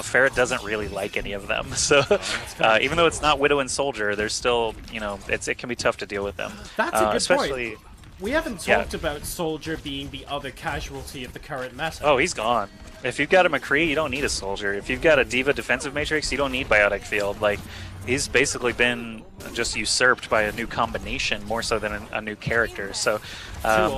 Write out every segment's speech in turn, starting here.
Ferret doesn't really like any of them. So even though it's not Widow and Soldier, there's still, you know, it can be tough to deal with them. That's a good especially, point. We haven't talked about Soldier being the other casualty of the current meta. Oh, he's gone. If you've got a McCree, you don't need a Soldier. If you've got a Diva defensive matrix, you don't need Biotic Field. Like, he's basically been just usurped by a new combination more so than a new character. So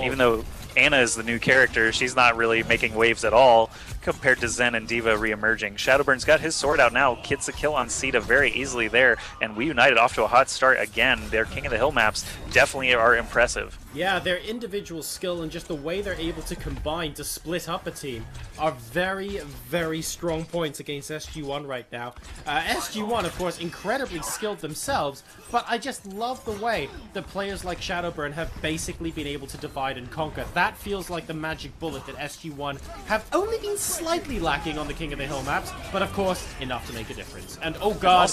even though Ana is the new character, she's not really making waves at all compared to Zen and Diva re-emerging. Shadowburn's got his sword out now, gets a kill on Seita very easily there, and Weunited off to a hot start again. Their King of the Hill maps definitely are impressive. Yeah, their individual skill and just the way they're able to combine to split up a team are very, very strong points against SG-1 right now. SG-1, of course, incredibly skilled themselves, but I just love the way that players like Shadowburn have basically been able to divide and conquer. That feels like the magic bullet that SG-1 have only been slightly lacking on the King of the Hill maps, but of course, enough to make a difference. And oh god...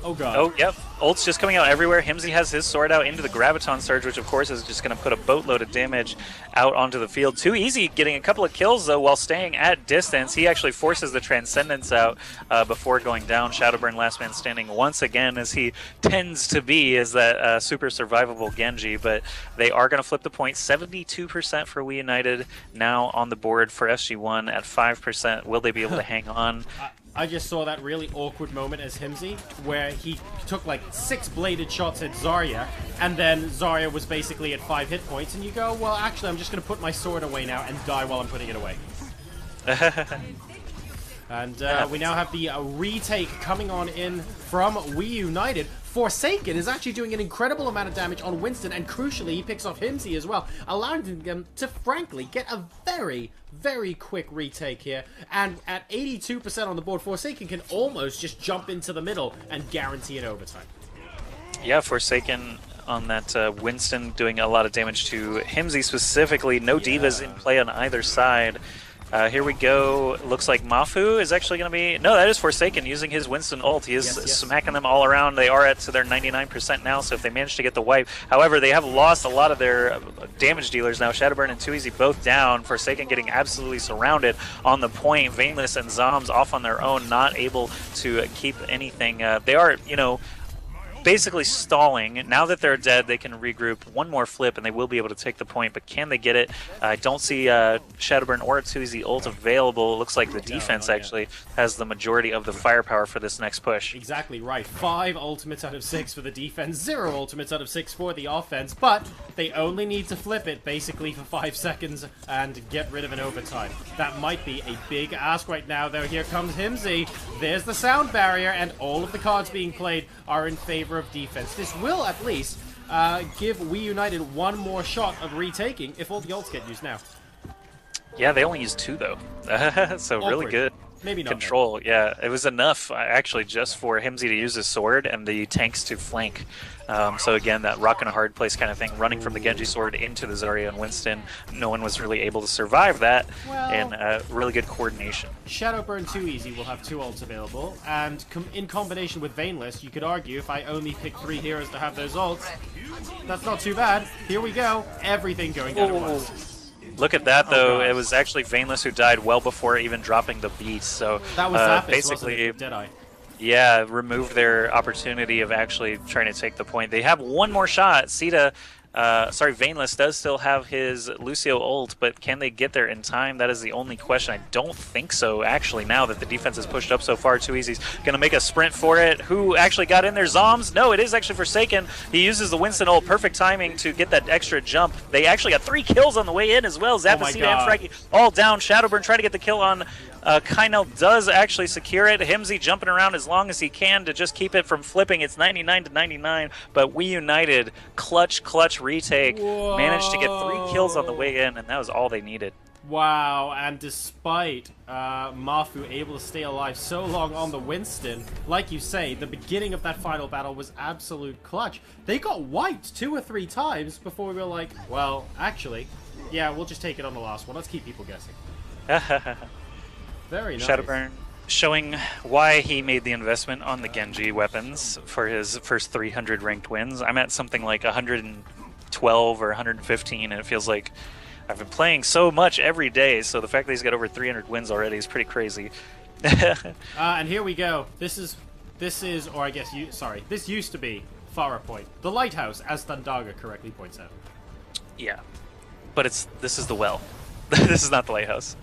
Oh god. Oh, yep. Ult's just coming out everywhere. Hymzi has his sword out into the Graviton Surge, which of course is just going to put a boatload of damage out onto the field. TwoEasy getting a couple of kills though while staying at distance. He actually forces the Transcendence out before going down. Shadowburn last man standing once again, as he tends to be, as that super survivable Genji. But they are going to flip the point. 72% for Weunited now on the board for SG-1 at 5%. Will they be able to hang on? I just saw that really awkward moment as Hymzi, where he took like 6 bladed shots at Zarya, and then Zarya was basically at 5 hit points, and you go, well, actually, I'm just going to put my sword away now and die while I'm putting it away. And we now have the retake coming on in from Weunited. Forsaken is actually doing an incredible amount of damage on Winston, and crucially, he picks off Hymzi as well, allowing them to, frankly, get a very, very quick retake here. And at 82% on the board, Forsaken can almost just jump into the middle and guarantee an overtime. Yeah, Forsaken on that Winston doing a lot of damage to Hymzi specifically. No divas in play on either side. Here we go. Looks like Mafu is actually going to be... No, that is Forsaken using his Winston ult. He is smacking them all around. They are at to their 99% now, so if they manage to get the wipe. However, they have lost a lot of their damage dealers now. Shadowburn and TwoEasy both down. Forsaken getting absolutely surrounded on the point. Veineless and Zombs off on their own, not able to keep anything. They are, you know, basically stalling. Now that they're dead, they can regroup. One more flip and they will be able to take the point, but can they get it? I don't see Shadowburn or TwoEasy ult available. It looks like the defense actually has the majority of the firepower for this next push. Exactly right. 5 ultimates out of 6 for the defense, 0 ultimates out of 6 for the offense, but they only need to flip it basically for 5 seconds and get rid of an overtime. That might be a big ask right now, though. Here comes Hymzi. There's the sound barrier, and all of the cards being played are in favor of defense. This will at least give Weunited one more shot of retaking if all the ults get used now. Yeah, they only used 2 though. So awkward. Really good. Maybe not control. though. Yeah, it was enough actually just for Hymzi to use his sword and the tanks to flank. So again, that rock and a hard place kind of thing, running from the Genji sword into the Zarya and Winston. No one was really able to survive that, and really good coordination. Shadowburn TwoEasy will have 2 ults available, and in combination with Veineless, you could argue if I only pick 3 heroes to have those ults, that's not too bad. Here we go, everything going down at once. Look at that, though. It was actually Veineless who died well before even dropping the beat. So that was Zappis, basically, Deadeye. Yeah, removed their opportunity of actually trying to take the point. They have one more shot. Seita, Veineless does still have his Lucio ult, but can they get there in time? That is the only question. I don't think so, actually, now that the defense has pushed up so far. TwoEasy's going to make a sprint for it. Who actually got in there? Zombs? No, it is actually Forsaken. He uses the Winston ult. Perfect timing to get that extra jump. They actually got 3 kills on the way in as well. Zappis, Seita, and Fragi all down. Shadowburn trying to get the kill on Kyynel does actually secure it. Hymzi jumping around as long as he can to just keep it from flipping. It's 99 to 99, but Weunited clutch retake. Whoa. Managed to get 3 kills on the way in, and that was all they needed. Wow, and despite Mafu able to stay alive so long on the Winston, like you say, the beginning of that final battle was absolute clutch. They got wiped 2 or 3 times before we were like, well, actually, yeah, we'll just take it on the last one. Let's keep people guessing. Very nice. Shadowburn showing why he made the investment on the Genji weapons for his first 300 ranked wins. I'm at something like 112 or 115, and it feels like I've been playing so much every day, so the fact that he's got over 300 wins already is pretty crazy. And here we go. This is, or I guess this used to be Farah Point, the lighthouse, as Thundaga correctly points out. Yeah, but this is the well. This is not the lighthouse.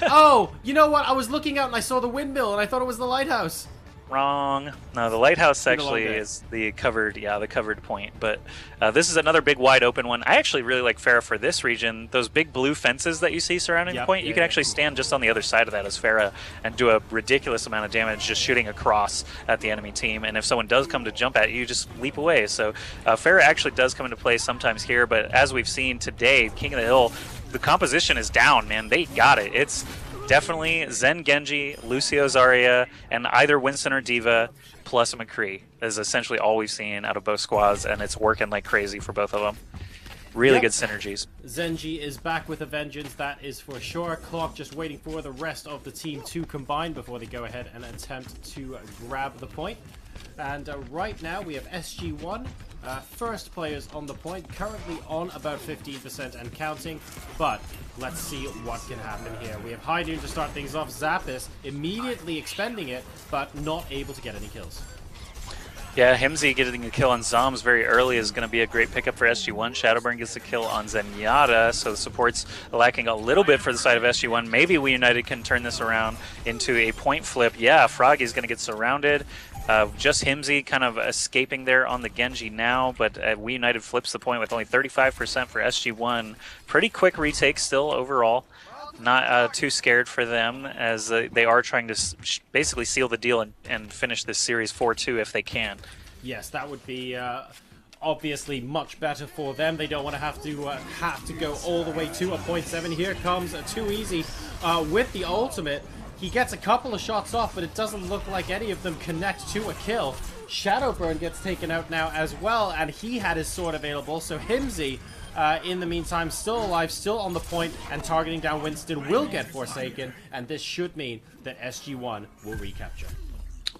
Oh, you know what? I was looking out and I saw the windmill and I thought it was the lighthouse. Wrong. No, the lighthouse actually is the covered, the covered point. But this is another big wide open one. I actually really like Farah for this region. Those big blue fences that you see surrounding the point, you can actually stand just on the other side of that as Farah and do a ridiculous amount of damage just shooting across at the enemy team. And if someone does come to jump at you, you just leap away. So Farah actually does come into play sometimes here. But as we've seen today, King of the Hill, the composition is down, man. They got it. It's definitely Zen Genji, Lucio Zarya, and either Winston or D.Va plus a McCree is essentially all we've seen out of both squads, and it's working like crazy for both of them. Really good synergies. Zenji is back with a vengeance, that is for sure. Clock just waiting for the rest of the team to combine before they go ahead and attempt to grab the point. And right now we have SG-1, first players on the point, currently on about 15% and counting, but let's see what can happen here. We have High Noon to start things off. Zappis immediately expending it, but not able to get any kills. Yeah, Hymzi getting a kill on Zombs very early is going to be a great pickup for SG-1. Shadowburn gets a kill on Zenyatta, so the support's lacking a little bit for the side of SG-1. Maybe Weunited can turn this around into a point flip. Yeah, Fragi's going to get surrounded. Just Hymzi kind of escaping there on the Genji now, but Weunited flips the point with only 35% for SG-1. Pretty quick retake still overall. Not too scared for them, as they are trying to basically seal the deal and finish this series 4-2 if they can. Yes, that would be obviously much better for them. They don't want to have to go all the way to a 0.7. Here comes TwoEasy with the ultimate. He gets a couple of shots off, but it doesn't look like any of them connect to a kill. Shadowburn gets taken out now as well, and he had his sword available, so Hymzi, in the meantime, still alive, still on the point, and targeting down Winston will get Forsaken, and this should mean that SG-1 will recapture.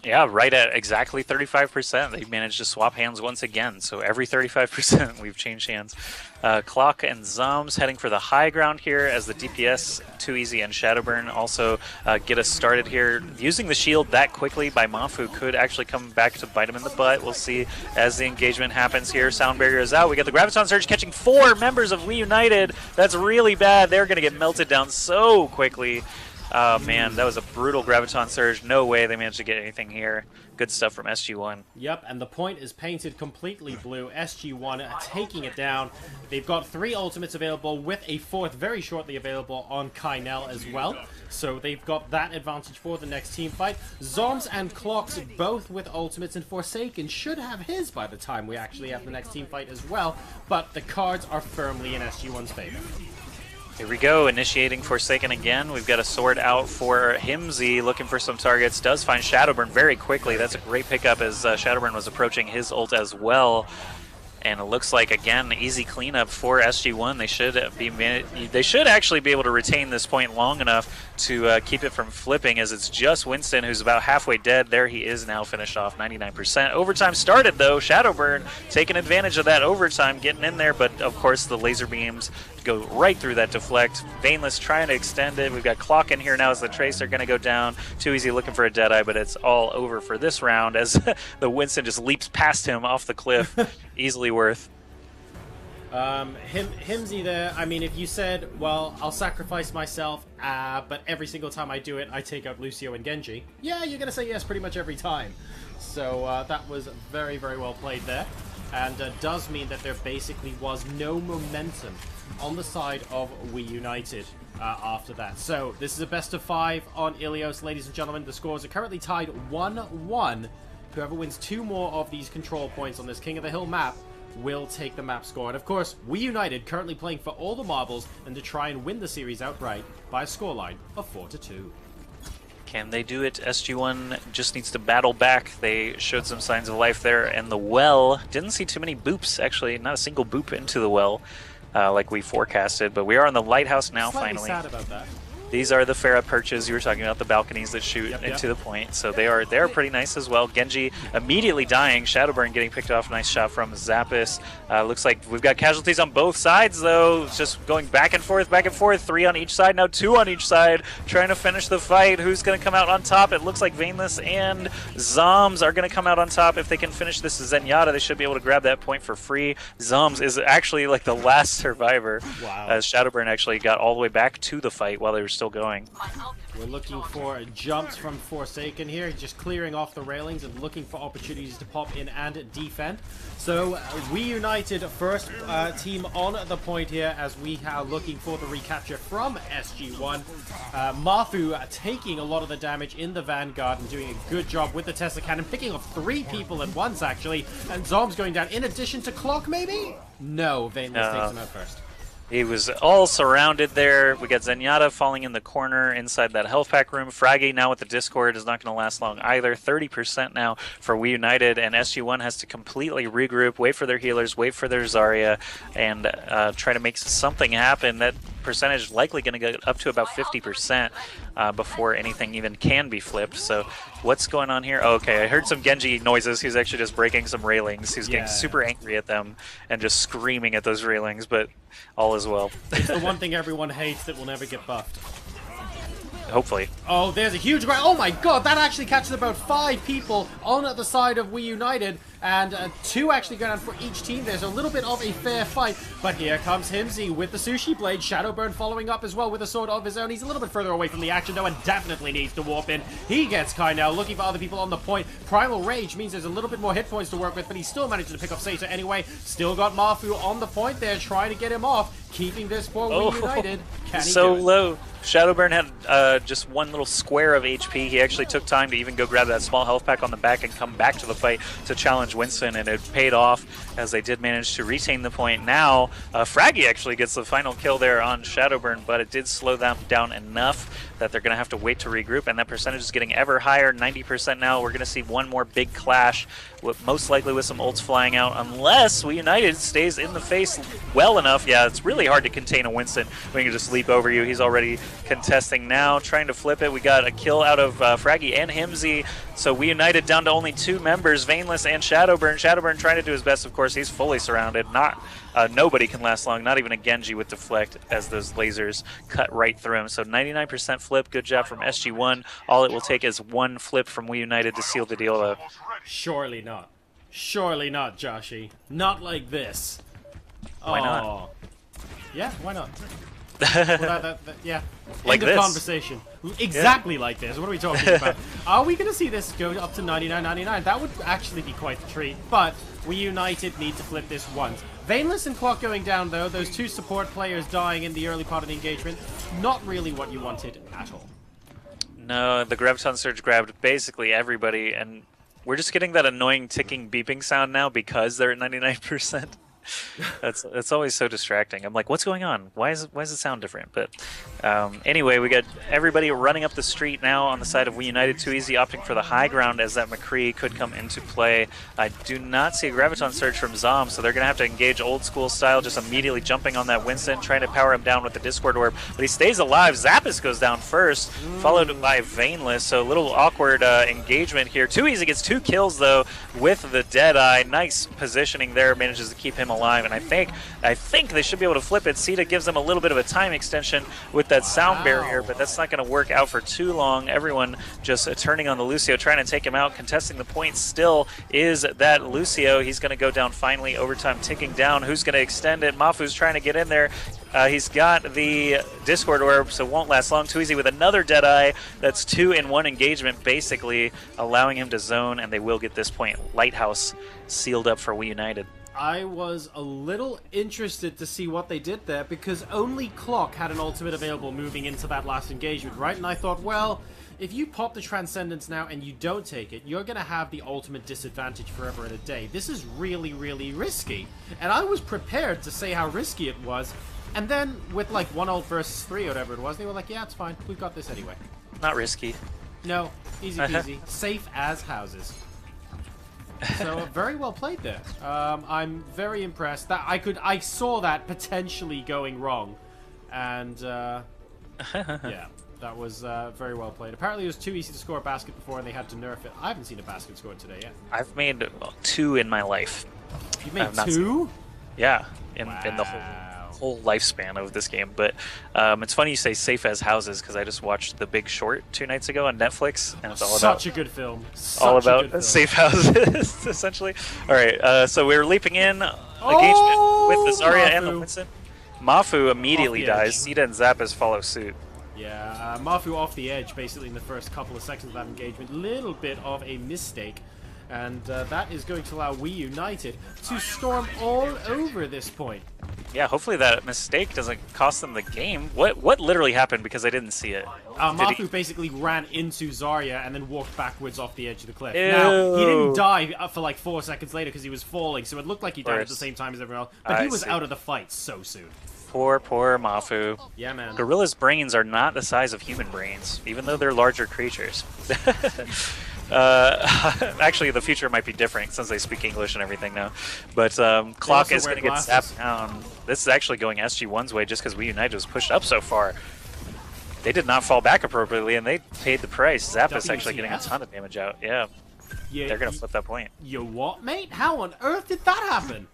Yeah, right at exactly 35%. They managed to swap hands once again. So every 35%, we've changed hands. Clock and Zombs heading for the high ground here as the DPS, TwoEasy and Shadowburn also get us started here. Using the shield that quickly by Mafu could actually come back to bite him in the butt. We'll see as the engagement happens here. Sound barrier is out. We get the Graviton Surge catching 4 members of Weunited. That's really bad. They're going to get melted down so quickly. Oh man, that was a brutal Graviton Surge. No way they managed to get anything here. Good stuff from SG-1. Yep, and the point is painted completely blue. SG-1 taking it down. They've got 3 ultimates available with a 4th very shortly available on Kyynel as well. So they've got that advantage for the next team fight. Zombs and Clocks both with ultimates, and Forsaken should have his by the time we actually have the next team fight as well. But the cards are firmly in SG-1's favor. Here we go, initiating Forsaken again. We've got a sword out for Hymzi, looking for some targets. Does find Shadowburn very quickly. That's a great pickup as Shadowburn was approaching his ult as well. And it looks like, again, easy cleanup for SG-1. They should actually be able to retain this point long enough to keep it from flipping, as it's just Winston who's about halfway dead. There he is now, finished off 99%. Overtime started, though. Shadowburn taking advantage of that overtime, getting in there, but of course the laser beams go right through that deflect. Veineless trying to extend it. We've got Clock in here now as the Tracer going to go down. TwoEasy looking for a Deadeye, but it's all over for this round as the Winston just leaps past him off the cliff. Easily worth. Hymzi there, I mean, if you said, well, I'll sacrifice myself, but every single time I do it, I take out Lucio and Genji. Yeah, you're going to say yes pretty much every time. So that was very, very well played there. And does mean that there basically was no momentum on the side of Weunited after that. So this is a best of 5 on Ilios, ladies and gentlemen. The scores are currently tied 1-1. Whoever wins 2 more of these control points on this King of the Hill map will take the map score. And of course, Weunited currently playing for all the marbles and to try and win the series outright by a scoreline of 4-2. Can they do it? SG-1 just needs to battle back. They showed some signs of life there. And the well, didn't see too many boops, actually. Not a single boop into the well like we forecasted. But we are on the lighthouse now, Slightly finally. sad about that. These are the Pharah perches you were talking about, the balconies that shoot into the point. So they're pretty nice as well. Genji immediately dying. Shadowburn getting picked off. Nice shot from Zappis. Looks like we've got casualties on both sides, though. It's just going back and forth, back and forth. 3 on each side, now 2 on each side. Trying to finish the fight. Who's going to come out on top? It looks like Veineless and Zombs are going to come out on top. If they can finish this Zenyatta, they should be able to grab that point for free. Zombs is actually like the last survivor. Wow. As Shadowburn actually got all the way back to the fight while they were still going. We're looking for jumps from Forsaken here, just clearing off the railings and looking for opportunities to pop in and defend. So Weunited first team on the point here as we are looking for the recapture from SG-1. Mafu taking a lot of the damage in the Vanguard and doing a good job with the Tesla Cannon, picking off 3 people at once actually, and Zombs going down in addition to Clock maybe? No, Veineless takes him out first. He was all surrounded there. We got Zenyatta falling in the corner inside that health pack room. Fragi now with the Discord is not going to last long either. 30% now for Weunited, and SG-1 has to completely regroup, wait for their healers, wait for their Zarya, and try to make something happen. That percentage likely going to get up to about 50% before anything even can be flipped. So what's going on here? Oh, okay, I heard some Genji noises. He's actually just breaking some railings. He's getting super angry at them and just screaming at those railings, but all is well. It's the one thing everyone hates that will never get buffed. Hopefully. Oh, there's a huge grab. Oh my god, that actually catches about 5 people on the side of Weunited, and 2 actually go down for each team. There's a little bit of a fair fight, but here comes Hymzi with the Sushi Blade. Shadowburn following up as well with a sword of his own. He's a little bit further away from the action though, and definitely needs to warp in. He gets Kyynel, looking for other people on the point. Primal Rage means there's a little bit more hit points to work with, but he still managed to pick up Seita anyway. Still got Mafu on the point there, trying to get him off, keeping this for Weunited. Can he so do it? low. Shadowburn had just one little square of HP. He actually took time to even go grab that small health pack on the back and come back to the fight to challenge Winston, and it paid off as they did manage to retain the point. Now, Fragi actually gets the final kill there on Shadowburn, but it did slow them down enough that they're going to have to wait to regroup, and that percentage is getting ever higher, 90% now. We're going to see one more big clash, most likely with some ults flying out, unless Weunited stays in the face well enough. Yeah, it's really hard to contain a Winston when he can just leap over you. He's already contesting now, trying to flip it. We got a kill out of Fragi and Hymzi, so Weunited down to only 2 members, Veineless and Shadowburn. Shadowburn trying to do his best, of course. He's fully surrounded. Nobody can last long, not even a Genji with Deflect, as those lasers cut right through him. So 99% flip, good job from SG-1. All it will take is 1 flip from Weunited to seal the deal, though. Surely not. Surely not, Joshy. Not like this. Why not? Yeah, why not? Well, yeah. Like End of this. Conversation. Exactly like this. What are we talking about? Are we going to see this go up to 99.99? That would actually be quite the treat. But Weunited need to flip this once. Veineless and Clock going down, though. Those 2 support players dying in the early part of the engagement. Not really what you wanted at all. No, the Graviton Surge grabbed basically everybody, and we're just getting that annoying ticking beeping sound now because they're at 99%. It's always so distracting. I'm like, what's going on? Why is it sound different? But anyway, we got everybody running up the street now on the side of Weunited. TwoEasy opting for the high ground as that McCree could come into play. I do not see a Graviton Surge from Zombs, so they're going to have to engage old school style, just immediately jumping on that Winston, trying to power him down with the Discord Orb. But he stays alive. Zappis goes down first, followed by Veineless, so a little awkward engagement here. TwoEasy gets 2 kills, though, with the Deadeye. Nice positioning there, manages to keep him alive, and I think they should be able to flip it. Seita gives them a little bit of a time extension with that sound barrier, but that's not going to work out for too long. Everyone just turning on the Lucio, trying to take him out. Contesting the point still is that Lucio. He's going to go down finally. Overtime ticking down. Who's going to extend it? Mafu's trying to get in there. He's got the Discord Orb, so it won't last long. TwoEasy with another Deadeye. That's 2 in 1 engagement, basically allowing him to zone, and they will get this point. Lighthouse sealed up for Weunited. I was a little interested to see what they did there, because only Clock had an ultimate available moving into that last engagement, right? And I thought, well, if you pop the Transcendence now and you don't take it, you're going to have the ultimate disadvantage forever and a day. This is really, really risky. And I was prepared to say how risky it was, and then with like 1 ult versus 3 or whatever it was, they were like, yeah, it's fine, we've got this anyway. Not risky. No, easy peasy. Safe as houses. So very well played there. I'm very impressed. That I saw that potentially going wrong, and yeah. That was very well played. Apparently it was too easy to score a basket before and they had to nerf it. I haven't seen a basket scored today yet. I've made 2 in my life. You've made 2? Yeah, in the whole lifespan of this game. But it's funny you say safe as houses because I just watched The Big Short 2 nights ago on Netflix, and it's all such a good film. All about safe houses, essentially. All right, so we're leaping in engagement with the Zarya and the Winston. Mafu immediately dies. Seita and Zappis follow suit. Yeah, Mafu off the edge basically in the first couple of seconds of that engagement. Little bit of a mistake. And that is going to allow Weunited to storm all over this point. Yeah, hopefully that mistake doesn't cost them the game. What literally happened because I didn't see it? Mafu basically ran into Zarya and then walked backwards off the edge of the cliff. Ew. Now, he didn't die for like 4 seconds later because he was falling, so it looked like he died at the same time as everyone else. But he was out of the fight so soon. Poor Mafu. Yeah, man. Gorilla's brains are not the size of human brains, even though they're larger creatures. Actually, the future might be different since they speak English and everything now. But Clock is going to get zapped down. This is actually going SG-1's way just because Weunited was pushed up so far. They did not fall back appropriately, and they paid the price. Zappis actually getting a ton of damage out. Yeah, they're going to flip that point. You what, mate? How on earth did that happen?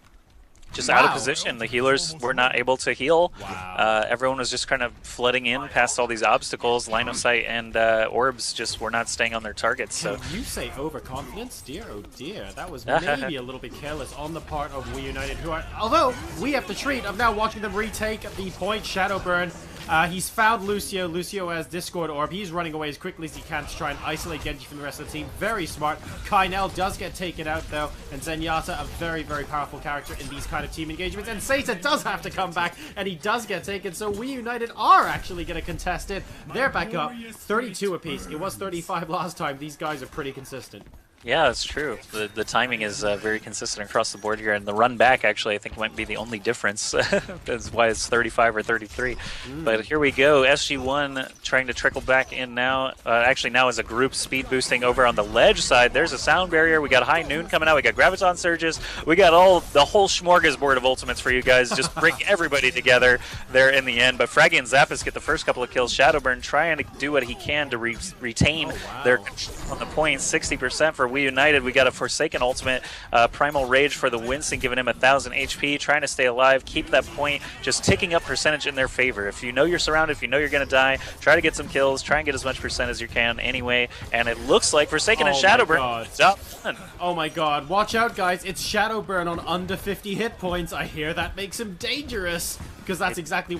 Just out of position. The healers were not able to heal. Wow. Everyone was just kind of flooding in past all these obstacles. Line of sight and orbs just were not staying on their targets. So you say overconfidence? Dear, oh dear. That was maybe a little bit careless on the part of Weunited, who are, although we have the treat of now watching them retake the point. Shadowburn. He's found Lucio. Lucio has Discord Orb. He's running away as quickly as he can to try and isolate Genji from the rest of the team. Very smart. Kyynel does get taken out, though. And Zenyatta, a very, very powerful character in these kind of team engagements. And Seita does have to come back, and he does get taken. So Weunited are actually going to contest it. They're back up. 32 apiece. It was 35 last time. These guys are pretty consistent. Yeah, that's true. The timing is very consistent across the board here, and the run back actually I think might be the only difference. That's why it's 35 or 33. But here we go. SG-1 trying to trickle back in now. Actually, now as a group speed boosting over on the ledge side. There's a sound barrier. We got High Noon coming out. We got Graviton Surges. We got the whole smorgasbord of ultimates for you guys. Just bring everybody together there in the end. But Fragi and Zappis get the first couple of kills. Shadowburn trying to do what he can to retain their control on the point. 60% for Weunited. We got a Forsaken ultimate, Primal Rage for the Winston, giving him 1,000 HP, trying to stay alive, keep that point, just ticking up percentage in their favor. If you know you're surrounded, if you know you're going to die, try to get some kills, try and get as much percent as you can anyway, and it looks like Forsaken and Shadowburn. Oh my god, watch out guys, it's Shadowburn on under 50 hit points. I hear that makes him dangerous, because that's exactly what